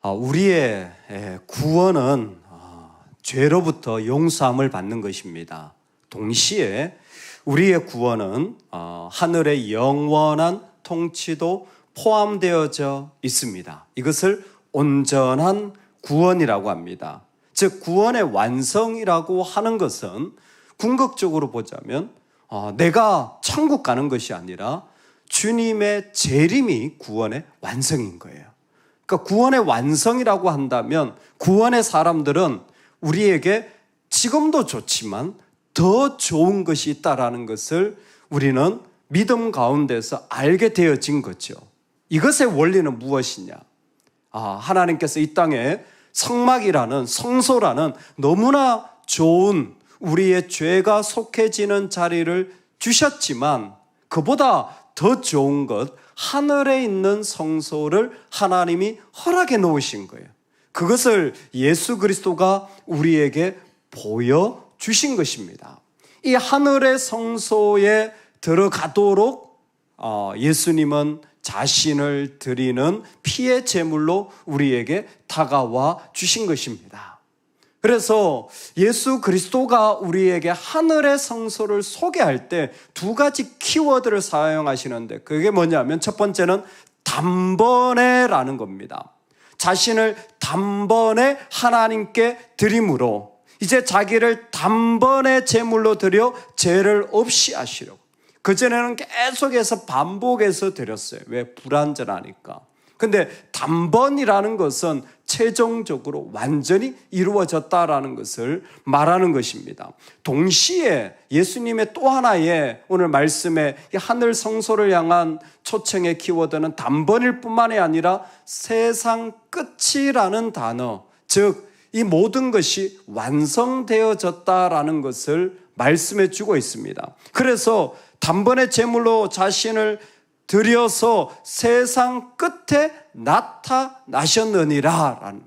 우리의 구원은 죄로부터 용서함을 받는 것입니다. 동시에 우리의 구원은 하늘의 영원한 통치도 포함되어져 있습니다. 이것을 온전한 구원이라고 합니다. 즉 구원의 완성이라고 하는 것은 궁극적으로 보자면 내가 천국 가는 것이 아니라 주님의 재림이 구원의 완성인 거예요. 그러니까 구원의 완성이라고 한다면 구원의 사람들은 우리에게 지금도 좋지만 더 좋은 것이 있다라는 것을 우리는 믿음 가운데서 알게 되어진 거죠. 이것의 원리는 무엇이냐? 하나님께서 이 땅에 성막이라는 성소라는 너무나 좋은 우리의 죄가 속해지는 자리를 주셨지만 그보다 더 좋은 것, 하늘에 있는 성소를 하나님이 허락해 놓으신 거예요. 그것을 예수 그리스도가 우리에게 보여주신 것입니다. 이 하늘의 성소에 들어가도록 예수님은 자신을 드리는 피의 제물로 우리에게 다가와 주신 것입니다. 그래서 예수 그리스도가 우리에게 하늘의 성소를 소개할 때 두 가지 키워드를 사용하시는데 그게 뭐냐면 첫 번째는 단번에라는 겁니다. 자신을 단번에 하나님께 드림으로 이제 자기를 단번에 제물로 드려 죄를 없이 하시려고. 그전에는 계속해서 반복해서 드렸어요. 왜? 불완전하니까. 근데 단번이라는 것은 최종적으로 완전히 이루어졌다라는 것을 말하는 것입니다. 동시에 예수님의 또 하나의 오늘 말씀의 하늘 성소를 향한 초청의 키워드는 단번일 뿐만이 아니라 세상 끝이라는 단어, 즉 이 모든 것이 완성되어졌다라는 것을 말씀해 주고 있습니다. 그래서 단번의 제물로 자신을 드려서 세상 끝에 나타나셨느니라 라는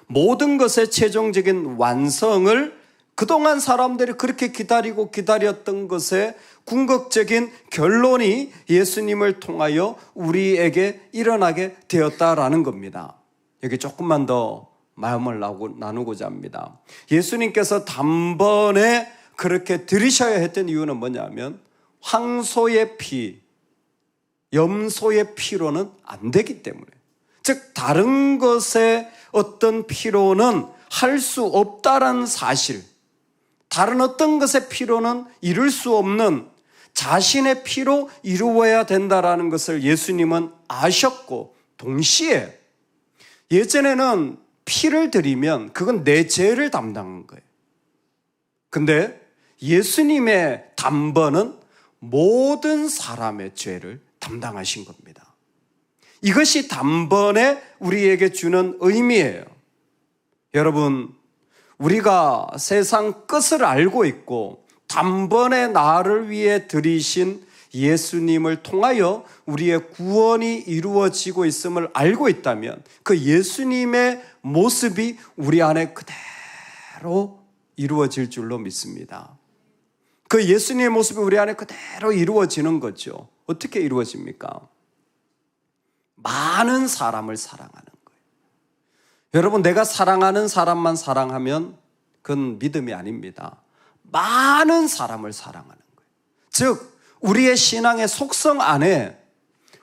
모든 것의 최종적인 완성을 그동안 사람들이 그렇게 기다렸던 것의 궁극적인 결론이 예수님을 통하여 우리에게 일어나게 되었다라는 겁니다. 여기 조금만 더 마음을 나누고자 합니다. 예수님께서 단번에 그렇게 들이셔야 했던 이유는 뭐냐면 황소의 피, 염소의 피로는 안 되기 때문에, 즉 다른 것의 어떤 피로는 할 수 없다라는 사실, 다른 어떤 것의 피로는 이룰 수 없는 자신의 피로 이루어야 된다라는 것을 예수님은 아셨고, 동시에 예전에는 피를 드리면 그건 내 죄를 담당한 거예요. 근데 예수님의 단번은 모든 사람의 죄를 담당하신 겁니다. 이것이 단번에 우리에게 주는 의미예요. 여러분, 우리가 세상 끝을 알고 있고 단번에 나를 위해 드리신 예수님을 통하여 우리의 구원이 이루어지고 있음을 알고 있다면 그 예수님의 모습이 우리 안에 그대로 이루어질 줄로 믿습니다. 그 예수님의 모습이 우리 안에 그대로 이루어지는 거죠. 어떻게 이루어집니까? 많은 사람을 사랑하는 거예요. 여러분, 내가 사랑하는 사람만 사랑하면 그건 믿음이 아닙니다. 많은 사람을 사랑하는 거예요. 즉 우리의 신앙의 속성 안에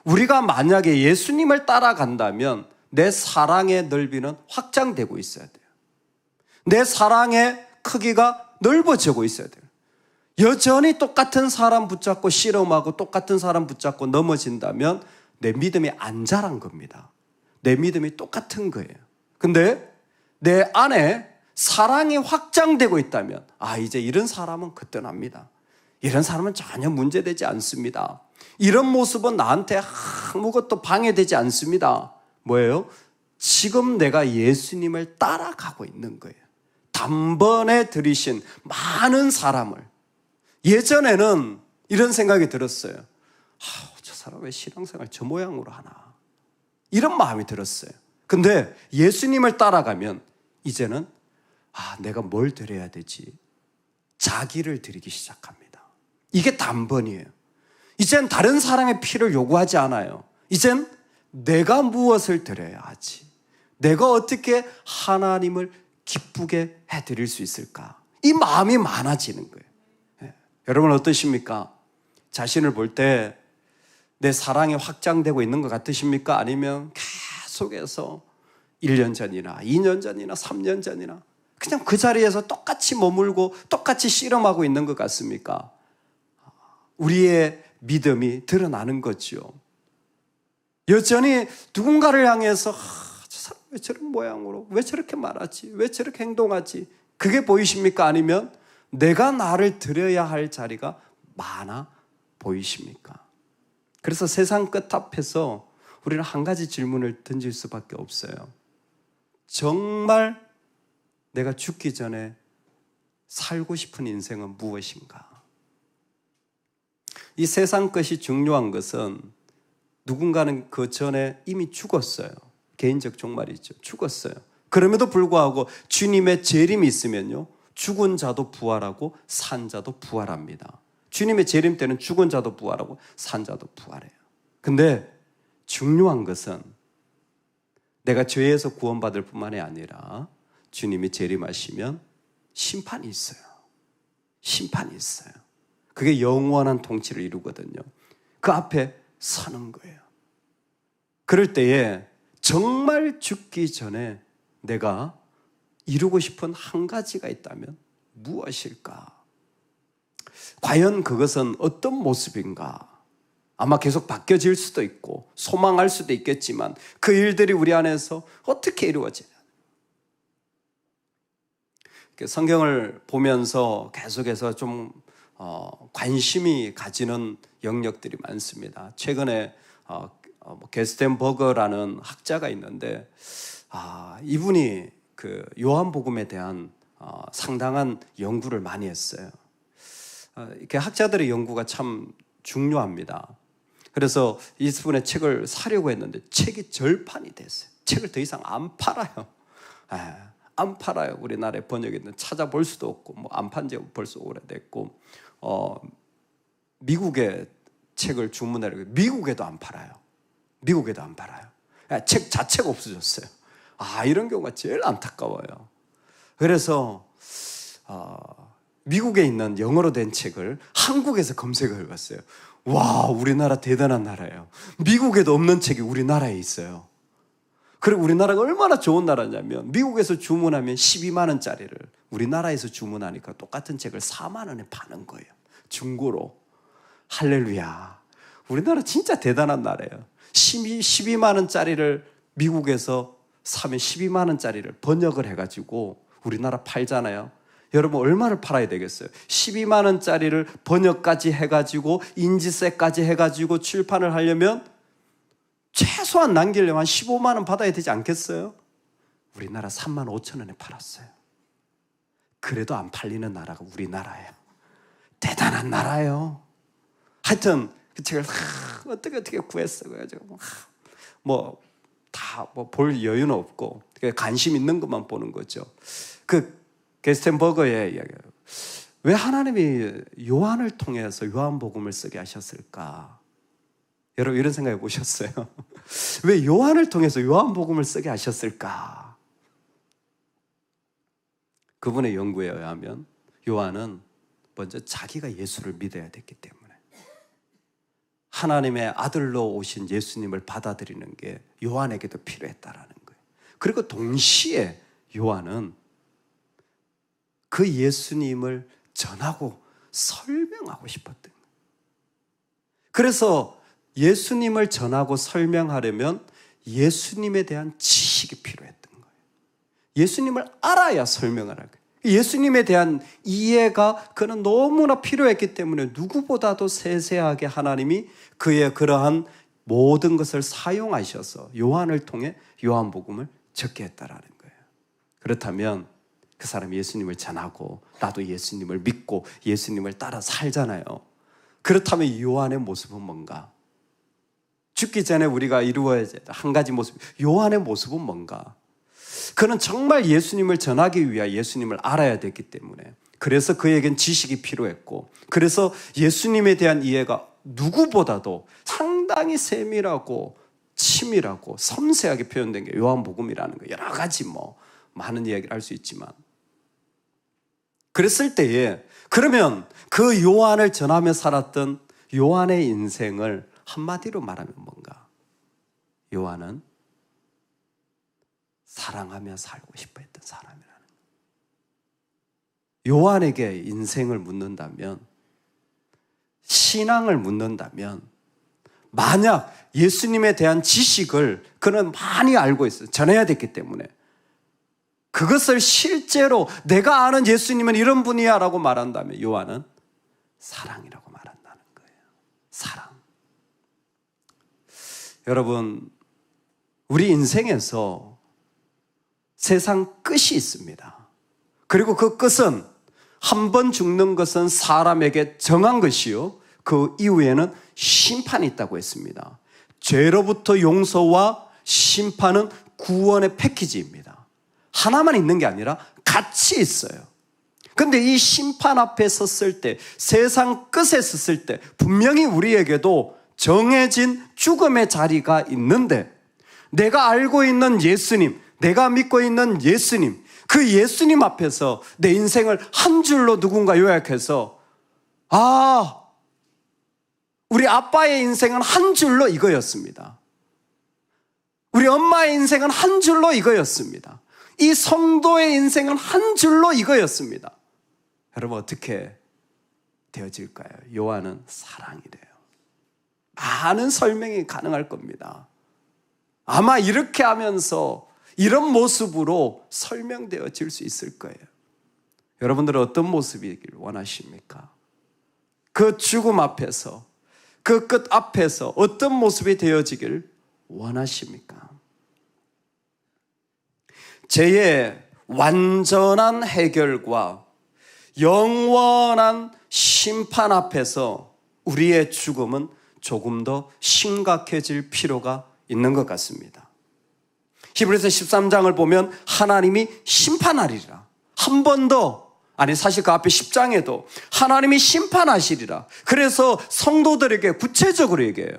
우리가 만약에 예수님을 따라간다면 내 사랑의 넓이는 확장되고 있어야 돼요. 내 사랑의 크기가 넓어지고 있어야 돼요. 여전히 똑같은 사람 붙잡고 씨름하고 똑같은 사람 붙잡고 넘어진다면 내 믿음이 안 자란 겁니다. 내 믿음이 똑같은 거예요. 근데 내 안에 사랑이 확장되고 있다면 이제 이런 사람은 거뜬합니다. 이런 사람은 전혀 문제되지 않습니다. 이런 모습은 나한테 아무것도 방해되지 않습니다. 뭐예요? 지금 내가 예수님을 따라가고 있는 거예요. 단번에 들이신 많은 사람을. 예전에는 이런 생각이 들었어요. 저 사람 왜 신앙생활 저 모양으로 하나? 이런 마음이 들었어요. 근데 예수님을 따라가면 이제는 내가 뭘 드려야 되지? 자기를 드리기 시작합니다. 이게 단번이에요. 이젠 다른 사람의 피를 요구하지 않아요. 이젠 내가 무엇을 드려야 하지? 내가 어떻게 하나님을 기쁘게 해드릴 수 있을까? 이 마음이 많아지는 거예요. 예. 여러분 어떠십니까? 자신을 볼 때 내 사랑이 확장되고 있는 것 같으십니까? 아니면 계속해서 1년 전이나 2년 전이나 3년 전이나 그냥 그 자리에서 똑같이 머물고 똑같이 씨름하고 있는 것 같습니까? 우리의 믿음이 드러나는 거죠. 여전히 누군가를 향해서 저 사람 왜 저런 모양으로, 왜 저렇게 말하지, 왜 저렇게 행동하지, 그게 보이십니까? 아니면 내가 나를 드려야 할 자리가 많아 보이십니까? 그래서 세상 끝 앞에서 우리는 한 가지 질문을 던질 수밖에 없어요. 정말 내가 죽기 전에 살고 싶은 인생은 무엇인가? 이 세상 것이 중요한 것은 누군가는 그 전에 이미 죽었어요. 개인적 종말이죠. 죽었어요. 그럼에도 불구하고 주님의 재림이 있으면요, 죽은 자도 부활하고 산 자도 부활합니다. 주님의 재림 때는 죽은 자도 부활하고 산 자도 부활해요. 근데 중요한 것은 내가 죄에서 구원받을 뿐만이 아니라 주님이 재림하시면 심판이 있어요. 심판이 있어요. 그게 영원한 통치를 이루거든요. 그 앞에 서는 거예요. 그럴 때에 정말 죽기 전에 내가 이루고 싶은 한 가지가 있다면 무엇일까? 과연 그것은 어떤 모습인가? 아마 계속 바뀌어질 수도 있고 소망할 수도 있겠지만 그 일들이 우리 안에서 어떻게 이루어지냐? 성경을 보면서 계속해서 좀 관심이 가지는 영역들이 많습니다. 최근에 게스텐버거라는 학자가 있는데 이분이 그 요한복음에 대한 상당한 연구를 많이 했어요. 이렇게 학자들의 연구가 참 중요합니다. 그래서 이분의 책을 사려고 했는데 책이 절판이 됐어요. 책을 더 이상 안 팔아요. 안 팔아요. 우리나라에 번역했는데 찾아볼 수도 없고 뭐 안 판 지 벌써 오래됐고 미국에 책을 주문하려고 미국에도 안 팔아요. 미국에도 안 팔아요. 책 자체가 없어졌어요. 이런 경우가 제일 안타까워요. 그래서 미국에 있는 영어로 된 책을 한국에서 검색을 해봤어요. 와, 우리나라 대단한 나라예요. 미국에도 없는 책이 우리나라에 있어요. 그리고 우리나라가 얼마나 좋은 나라냐면 미국에서 주문하면 12만 원짜리를 우리나라에서 주문하니까 똑같은 책을 4만 원에 파는 거예요. 중고로. 할렐루야. 우리나라 진짜 대단한 나라예요. 12만 원짜리를 미국에서 사면 12만 원짜리를 번역을 해가지고 우리나라 팔잖아요. 여러분 얼마를 팔아야 되겠어요? 12만 원짜리를 번역까지 해가지고 인지세까지 해가지고 출판을 하려면 최소한 남기려면 한 15만 원 받아야 되지 않겠어요? 우리나라 3만 5천 원에 팔았어요. 그래도 안 팔리는 나라가 우리나라예요. 대단한 나라예요. 하여튼 그 책을 어떻게 구했어. 그래가지고 다 볼 여유는 없고 관심 있는 것만 보는 거죠. 그 게스텐버거의 이야기예요. 왜 하나님이 요한을 통해서 요한복음을 쓰게 하셨을까? 여러분 이런 생각해 보셨어요? 왜 요한을 통해서 요한복음을 쓰게 하셨을까? 그분의 연구에 의하면 요한은 먼저 자기가 예수를 믿어야 됐기 때문에 하나님의 아들로 오신 예수님을 받아들이는 게 요한에게도 필요했다라는 거예요. 그리고 동시에 요한은 그 예수님을 전하고 설명하고 싶었던 거예요. 그래서 예수님을 전하고 설명하려면 예수님에 대한 지식이 필요했던 거예요. 예수님을 알아야 설명을 할 거예요. 예수님에 대한 이해가 그는 너무나 필요했기 때문에 누구보다도 세세하게 하나님이 그의 그러한 모든 것을 사용하셔서 요한을 통해 요한복음을 적게 했다라는 거예요. 그렇다면 그 사람이 예수님을 전하고 나도 예수님을 믿고 예수님을 따라 살잖아요. 그렇다면 요한의 모습은 뭔가? 죽기 전에 우리가 이루어야 될 한 가지 모습, 요한의 모습은 뭔가? 그는 정말 예수님을 전하기 위해 예수님을 알아야 됐기 때문에 그래서 그에겐 지식이 필요했고 그래서 예수님에 대한 이해가 누구보다도 상당히 세밀하고 치밀하고 섬세하게 표현된 게 요한복음이라는 거예요. 여러 가지 많은 이야기를 할 수 있지만, 그랬을 때에 그러면 그 요한을 전하며 살았던 요한의 인생을 한마디로 말하면 뭔가? 요한은 사랑하며 살고 싶어 했던 사람이라는 거예요. 요한에게 인생을 묻는다면, 신앙을 묻는다면, 만약 예수님에 대한 지식을 그는 많이 알고 있어요. 전해야 됐기 때문에. 그것을 실제로 내가 아는 예수님은 이런 분이야 라고 말한다면 요한은 사랑이라고 말한다는 거예요. 사랑. 여러분, 우리 인생에서 세상 끝이 있습니다. 그리고 그 끝은 한 번 죽는 것은 사람에게 정한 것이요, 그 이후에는 심판이 있다고 했습니다. 죄로부터 용서와 심판은 구원의 패키지입니다. 하나만 있는 게 아니라 같이 있어요. 그런데 이 심판 앞에 섰을 때, 세상 끝에 섰을 때 분명히 우리에게도 정해진 죽음의 자리가 있는데, 내가 알고 있는 예수님, 내가 믿고 있는 예수님, 그 예수님 앞에서 내 인생을 한 줄로 누군가 요약해서, 우리 아빠의 인생은 한 줄로 이거였습니다. 우리 엄마의 인생은 한 줄로 이거였습니다. 이 성도의 인생은 한 줄로 이거였습니다. 여러분, 어떻게 되어질까요? 요한은 사랑이래요. 많은 설명이 가능할 겁니다. 아마 이렇게 하면서 이런 모습으로 설명되어질 수 있을 거예요. 여러분들은 어떤 모습이길 원하십니까? 그 죽음 앞에서, 그 끝 앞에서 어떤 모습이 되어지길 원하십니까? 죄의 완전한 해결과 영원한 심판 앞에서 우리의 죽음은 조금 더 심각해질 필요가 있는 것 같습니다. 히브리서 13장을 보면 하나님이 심판하리라. 한 번 더, 사실 그 앞에 10장에도 하나님이 심판하시리라. 그래서 성도들에게 구체적으로 얘기해요.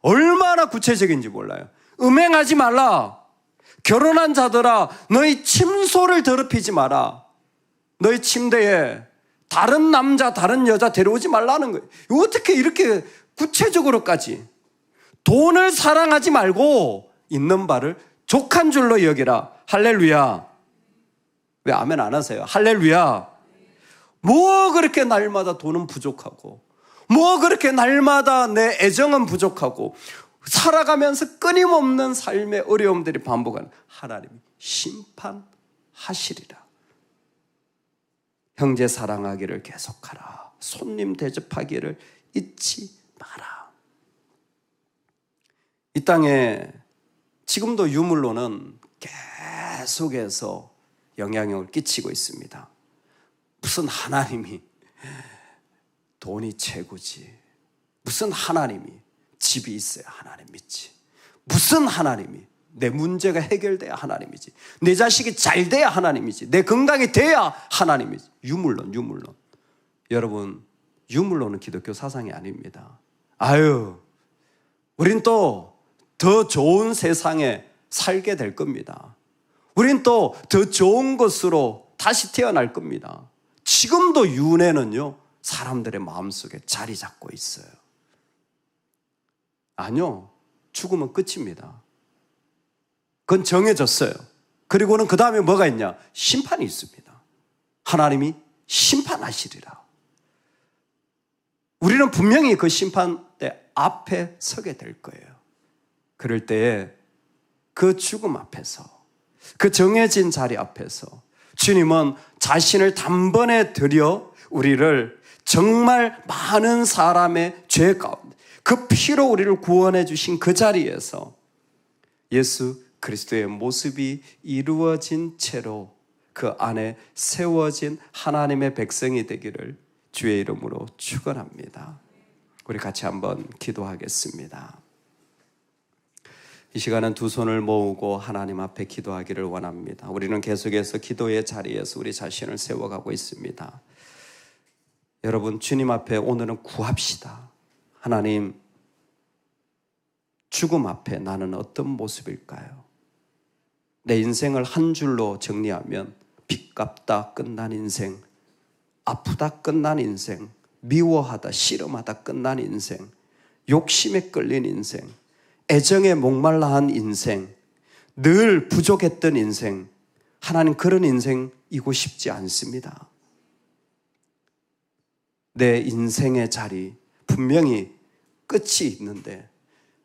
얼마나 구체적인지 몰라요. 음행하지 말라. 결혼한 자들아, 너희 침소를 더럽히지 마라. 너희 침대에 다른 남자, 다른 여자 데려오지 말라는 거예요. 어떻게 이렇게 구체적으로까지. 돈을 사랑하지 말고 있는 바를 족한 줄로 여기라. 할렐루야. 왜 아멘 안 하세요? 할렐루야. 뭐 그렇게 날마다 돈은 부족하고, 뭐 그렇게 날마다 내 애정은 부족하고, 살아가면서 끊임없는 삶의 어려움들이 반복하는, 하나님이 심판하시리라. 형제 사랑하기를 계속하라. 손님 대접하기를 잊지 마라. 이 땅에 지금도 유물론은 계속해서 영향력을 끼치고 있습니다. 무슨 하나님이 돈이 최고지, 무슨 하나님이 집이 있어야 하나님 믿지, 무슨 하나님이 내 문제가 해결돼야 하나님이지, 내 자식이 잘 돼야 하나님이지, 내 건강이 돼야 하나님이지. 유물론. 여러분, 유물론은 기독교 사상이 아닙니다. 우린 또 더 좋은 세상에 살게 될 겁니다. 우린 또 더 좋은 것으로 다시 태어날 겁니다. 지금도 윤회는요, 사람들의 마음속에 자리 잡고 있어요. 아니요, 죽으면 끝입니다. 그건 정해졌어요. 그리고는 그 다음에 뭐가 있냐? 심판이 있습니다. 하나님이 심판하시리라. 우리는 분명히 그 심판대 앞에 서게 될 거예요. 그럴 때에 그 죽음 앞에서, 그 정해진 자리 앞에서 주님은 자신을 단번에 들여 우리를 정말 많은 사람의 죄 가운데 그 피로 우리를 구원해 주신 그 자리에서 예수 그리스도의 모습이 이루어진 채로 그 안에 세워진 하나님의 백성이 되기를 주의 이름으로 축원합니다. 우리 같이 한번 기도하겠습니다. 이 시간은 두 손을 모으고 하나님 앞에 기도하기를 원합니다. 우리는 계속해서 기도의 자리에서 우리 자신을 세워가고 있습니다. 여러분, 주님 앞에 오늘은 구합시다. 하나님, 죽음 앞에 나는 어떤 모습일까요? 내 인생을 한 줄로 정리하면 빚갚다 끝난 인생, 아프다 끝난 인생, 미워하다 싫음하다 끝난 인생, 욕심에 끌린 인생, 애정에 목말라 한 인생, 늘 부족했던 인생, 하나님 그런 인생이고 싶지 않습니다. 내 인생의 자리 분명히 끝이 있는데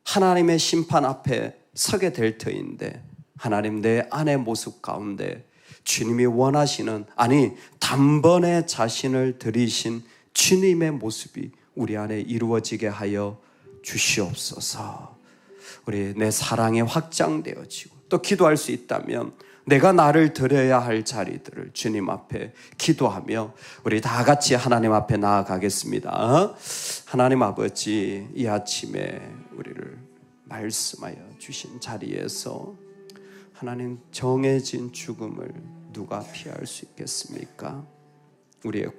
하나님의 심판 앞에 서게 될 터인데 하나님 내 안의 모습 가운데 주님이 원하시는, 아니 단번에 자신을 드리신 주님의 모습이 우리 안에 이루어지게 하여 주시옵소서. 우리 내 사랑이 확장되어지고 또 기도할 수 있다면 내가 나를 드려야 할 자리들을 주님 앞에 기도하며 우리 다 같이 하나님 앞에 나아가겠습니다. 하나님 아버지, 이 아침에 우리를 말씀하여 주신 자리에서 하나님 정해진 죽음을 누가 피할 수 있겠습니까? 우리의